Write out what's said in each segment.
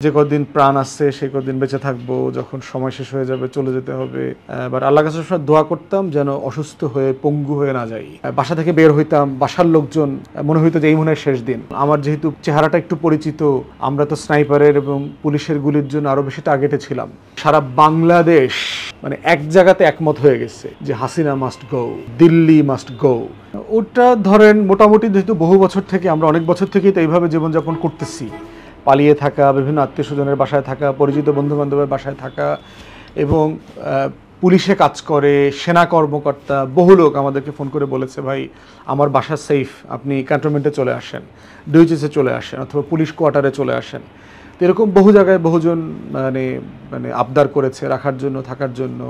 যে কদিন প্রাণ আছে সেই কদিন বেঁচে থাকবো, যখন সময় শেষ হয়ে যাবে চলে যেতে হবে। বাট আল্লাহ কাছে সবসময় দোয়া করতাম যেন অসুস্থ হয়ে পঙ্গু হয়ে না যাই। বাসা থেকে বের হইতাম, বাসার লোকজন মনে হইতো যে এই মনে হয় শেষ দিন। আমার যেহেতু চেহারাটা একটু পরিচিত, আমরা তো স্নাইপারের এবং পুলিশের গুলির জন্য আরো বেশি টার্গেটে ছিলাম। সারা বাংলাদেশ মানে এক জায়গাতে একমত হয়ে গেছে যে Hasina must go, Delhi must go. ওটা ধরেন মোটামুটি যেহেতু বহু বছর থেকে আমরা অনেক বছর থেকেই তো এইভাবে জীবনযাপন করতেছি, পালিয়ে থাকা, বিভিন্ন আত্মীয় স্বজনের বাসায় থাকা, পরিচিত বন্ধু বান্ধবের বাসায় থাকা, এবং পুলিশে কাজ করে, সেনা কর্মকর্তা বহু লোক আমাদেরকে ফোন করে বলেছে ভাই আমার বাসা সেফ, আপনি ক্যান্টনমেন্টে চলে আসেন, ডিউচিসে চলে আসেন, অথবা পুলিশ কোয়ার্টারে চলে আসেন। তো এরকম বহু জায়গায় বহুজন মানে মানে আবদার করেছে রাখার জন্য, থাকার জন্য,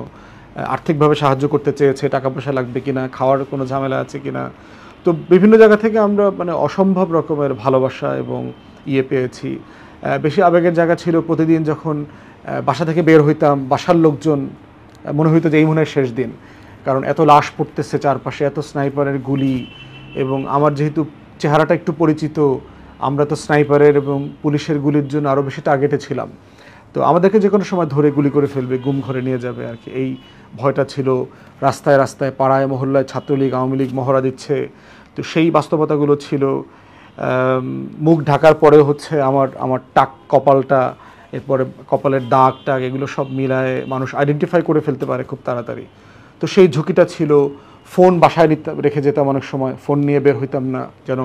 আর্থিকভাবে সাহায্য করতে চেয়েছে, টাকা পয়সা লাগবে কিনা, খাওয়ার কোনো ঝামেলা আছে কিনা। তো বিভিন্ন জায়গা থেকে আমরা মানে অসম্ভব রকমের ভালোবাসা এবং পেয়েছি। বেশি আবেগের জায়গা ছিল প্রতিদিন যখন বাসা থেকে বের হইতাম, বাসার লোকজন মনে হইতো যে এই মনে হয় শেষ দিন, কারণ এত লাশ পড়তেছে চারপাশে, এত স্নাইপারের গুলি, এবং আমার যেহেতু চেহারাটা একটু পরিচিত, আমরা তো স্নাইপারের এবং পুলিশের গুলির জন্য আরও বেশি টার্গেটে ছিলাম। তো আমাদেরকে যে কোনো সময় ধরে গুলি করে ফেলবে, গুম ঘরে নিয়ে যাবে আর কি, এই ভয়টা ছিল। রাস্তায় রাস্তায়, পাড়ায় মহল্লায় ছাত্রলীগ আওয়ামী লীগ মহড়া দিচ্ছে। তো সেই বাস্তবতাগুলো ছিল। মুখ ঢাকার পরেও হচ্ছে আমার টাক, কপালটা, এরপরে কপালের দাগ টাগ, এগুলো সব মিলায়ে মানুষ আইডেন্টিফাই করে ফেলতে পারে খুব তাড়াতাড়ি। তো সেই ঝুঁকিটা ছিল। ফোন বাসায় রেখে যেতাম অনেক সময়, ফোন নিয়ে বের হইতাম না যেন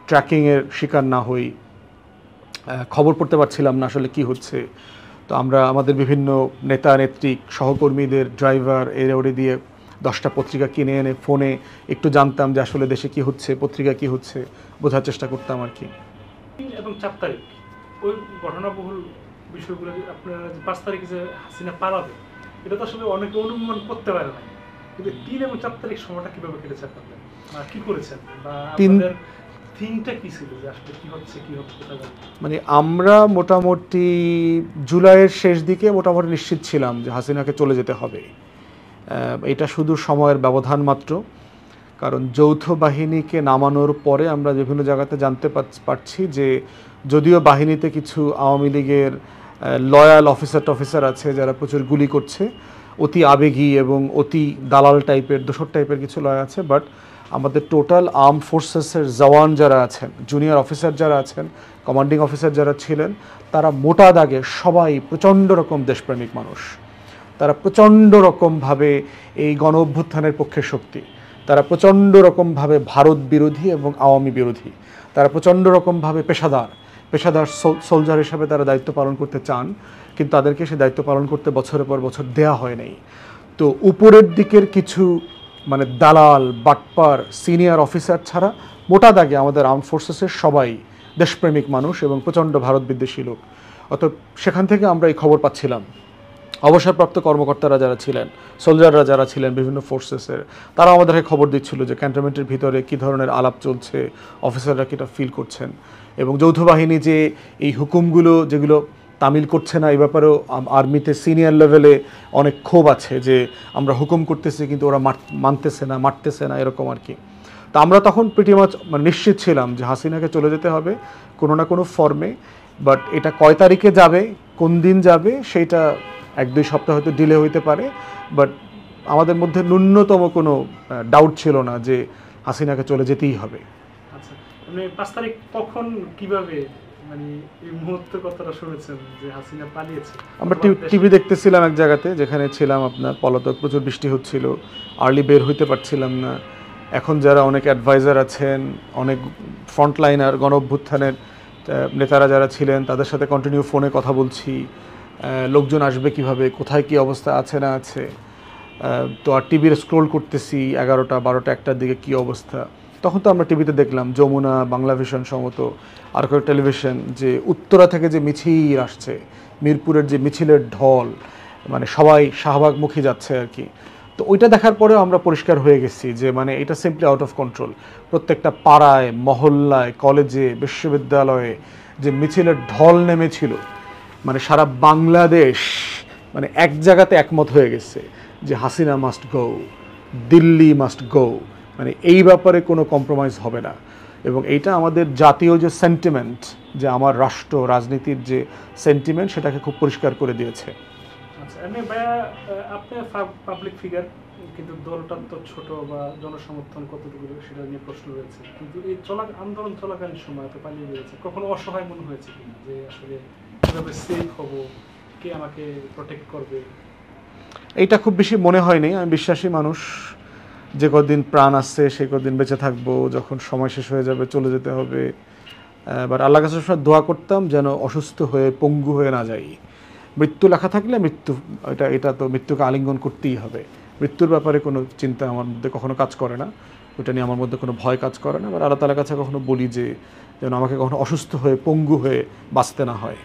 ট্র্যাকিংয়ের শিকার না হই। খবর পড়তে পারছিলাম না আসলে কি হচ্ছে। তো আমরা আমাদের বিভিন্ন নেতা নেত্রী, সহকর্মীদের, ড্রাইভার এর ওরে দিয়ে 10টা পত্রিকা কিনে এনে ফোনে একটু জানতাম যে আসলে দেশে কি হচ্ছে, পত্রিকা কি হচ্ছে, বোঝার চেষ্টা করতাম আর কি। এবং 4 তারিখ ওই ঘটনাবহুল বিষয়গুলো, আপনারা 5 তারিখে যে হাসিনা পালাবে, এটা তো আসলে অনেকে অনুমান করতে পারে না। কিন্তু 3 এবং 4 তারিখ সময়টা কিভাবে কেটেছে আপনাদের, কি করেছেন, বা আপনাদের থিংটা কি ছিল যে আসলে কি হচ্ছে মানে আমরা মোটামুটি জুলাইয়ের শেষ দিকে মোটামুটি নিশ্চিত ছিলাম যে হাসিনাকে চলে যেতে হবে। এটা শুধু সময়ের ব্যবধান মাত্র। কারণ যৌথ বাহিনীকে নামানোর পরে আমরা বিভিন্ন জায়গাতে জানতে পারছি যে যদিও বাহিনীতে কিছু আওয়ামী লীগের লয়াল অফিসার আছে যারা প্রচুর গুলি করছে, অতি আবেগী এবং অতি দালাল টাইপের, দোসর টাইপের কিছু লয় আছে, বাট আমাদের টোটাল আর্ম ফোর্সেসের জওয়ান যারা আছেন, জুনিয়র অফিসার যারা আছেন, কমান্ডিং অফিসার যারা ছিলেন, তারা মোটা দাগে সবাই প্রচণ্ড রকম দেশপ্রেমিক মানুষ। তারা প্রচণ্ড রকমভাবে এই গণ অভ্যুত্থানের পক্ষে শক্তি। তারা প্রচণ্ড রকমভাবে ভারত বিরোধী এবং আওয়ামী বিরোধী। তারা প্রচণ্ড রকমভাবে পেশাদার সোলজার হিসাবে তারা দায়িত্ব পালন করতে চান, কিন্তু তাদেরকে সে দায়িত্ব পালন করতে বছরের পর বছর দেয়া হয় নাই। তো উপরের দিকের কিছু মানে দালাল, বাটপার, সিনিয়র অফিসার ছাড়া মোটা দাগে আমাদের আর্ম ফোর্সেসের সবাই দেশপ্রেমিক মানুষ এবং প্রচণ্ড ভারত বিদ্বেষী লোক। অতএব সেখান থেকে আমরা এই খবর পাচ্ছিলাম। অবসরপ্রাপ্ত কর্মকর্তারা যারা ছিলেন, সোলজাররা যারা ছিলেন বিভিন্ন ফোর্সেসের, তারা আমাদেরকে খবর দিচ্ছিল যে ক্যান্টনমেন্টের ভিতরে কী ধরনের আলাপ চলছে, অফিসাররা কীটা ফিল করছেন, এবং যৌথ বাহিনী যে এই হুকুমগুলো যেগুলো তামিল করছে না, এই ব্যাপারেও আর্মিতে সিনিয়র লেভেলে অনেক ক্ষোভ আছে যে আমরা হুকুম করতেছি কিন্তু ওরা মারতেছে না এরকম আর কি। তো আমরা তখন প্রিটি মাচ মানে নিশ্চিত ছিলাম যে হাসিনাকে চলে যেতে হবে কোনো না কোনো ফর্মে। বাট এটা কয় তারিখে যাবে, কোন দিন যাবে, সেইটা 1-2 সপ্তাহ হয়তো ডিলে হইতে পারে, বাট আমাদের মধ্যে ন্যূনতম কোনো ডাউট ছিল না যে হাসিনাকে চলে যেতেই হবে। আচ্ছা, আপনি 5 তারিখ কখন কিভাবে মানে এই মুহূর্তের কথাটা শুনেছেন যে হাসিনা পালিয়েছে? আমরা টিভি দেখতেছিলাম এক জায়গাতে, যেখানে ছিলাম আপনার পলাতক, প্রচুর বৃষ্টি হচ্ছিল, আর্লি বের হইতে পারছিলাম না। এখন যারা অনেক অ্যাডভাইজার আছেন, অনেক ফ্রন্টলাইনার গণ অভ্যুত্থানের নেতারা যারা ছিলেন, তাদের সাথে কন্টিনিউ ফোনে কথা বলছি, লোকজন আসবে কিভাবে, কোথায় কি অবস্থা আছে না আছে। তো আর টিভির স্ক্রোল করতেছি 11টা 12টা 1টার দিকে কি অবস্থা। তখন তো আমরা টিভিতে দেখলাম যমুনা, বাংলা ভিশন সমত আর কয়েক টেলিভিশন, যে উত্তরা থেকে যে মিছিল আসছে, মিরপুরের যে মিছিলের ঢল, মানে সবাই শাহবাগমুখী যাচ্ছে আর কি। তো ওইটা দেখার পরেও আমরা পরিষ্কার হয়ে গেছি যে মানে এটা সিম্পলি আউট অফ কন্ট্রোল। প্রত্যেকটা পাড়ায়, মহল্লায়, কলেজে, বিশ্ববিদ্যালয়ে যে মিছিলের ঢল নেমেছিল, মানে সারা বাংলাদেশ মানে এক জায়গাতে একমত হয়ে গেছে যে Hasina must go, Delhi must go. মানে এই ব্যাপারে কোনো কম্প্রোমাইজ হবে না। এবং এইটা আমাদের জাতীয় যে সেন্টিমেন্ট, যে আমার রাষ্ট্র রাজনীতির যে সেন্টিমেন্ট, সেটাকে খুব পরিষ্কার করে দিয়েছে। আচ্ছা, এমনি ভাইয়া আপনি পাবলিক ফিগার, কিন্তু দলটা তো ছোট বা জনসমর্থন কতটুকু সেটা নিয়ে প্রশ্ন রয়েছে। কিন্তু এই আন্দোলন চলাকালীন সময় তো পালিয়ে গিয়েছে, কখনো অসহায় মনে হয়েছে কিনা যে আসলে কিভাবে সেফ হব, কে আমাকে প্রোটেক্ট করবে? এইটা খুব বেশি মনে হয়নি। আমি বিশ্বাসী মানুষ, যে কদিন প্রাণ আসছে সে কদিন বেঁচে থাকবো, যখন সময় শেষ হয়ে যাবে চলে যেতে হবে। এবার আল্লাহ কাছে সবসময় দোয়া করতাম যেন অসুস্থ হয়ে পঙ্গু হয়ে না যাই। মৃত্যু লেখা থাকলে মৃত্যু, এটা তো মৃত্যুকে আলিঙ্গন করতেই হবে। মৃত্যুর ব্যাপারে কোনো চিন্তা আমার মধ্যে কখনো কাজ করে না, ওটা নিয়ে আমার মধ্যে কোনো ভয় কাজ করে না। এবার আল্লাহ তাআলার কাছে কখনো বলি যে যেন আমাকে কখনো অসুস্থ হয়ে পঙ্গু হয়ে বাঁচতে না হয়।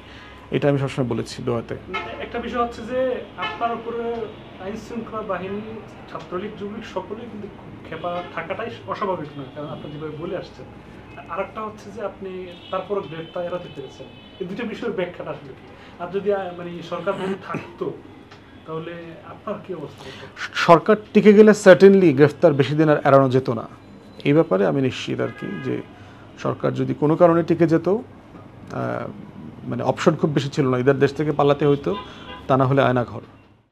এটা আমি সবসময় বলেছি দোয়াতে। একটা বিষয় হচ্ছে যে আপনার উপরে আইন শৃঙ্খলা বাহিনী, ছাত্রলীগ, যুবলীগ সকলেই কিন্তু খেপা থাকাটাই অস্বাভাবিক নয়, কারণ আপনি যেভাবে বলে আসছেন। আর একটা হচ্ছে যে আপনি তারপর গ্রেপ্তার এড়াতে পেরেছেন। এই দুটো বিষয়ের ব্যাখ্যাটা আসলে কি? আর যদি মানে সরকার যদি থাকতো তাহলে আপনার কি অবস্থা হতো? সরকার টিকে গেলে সার্টেনলি গ্রেফতার বেশি দিন আর এড়ানো যেত না। এই ব্যাপারে আমি নিশ্চিত আর কি, যে সরকার যদি কোনো কারণে টিকে যেত, মানে অপশন খুব বেশি ছিল না, এদের দেশ থেকে পালাতে হইতো, তা না হলে আয়না ঘর।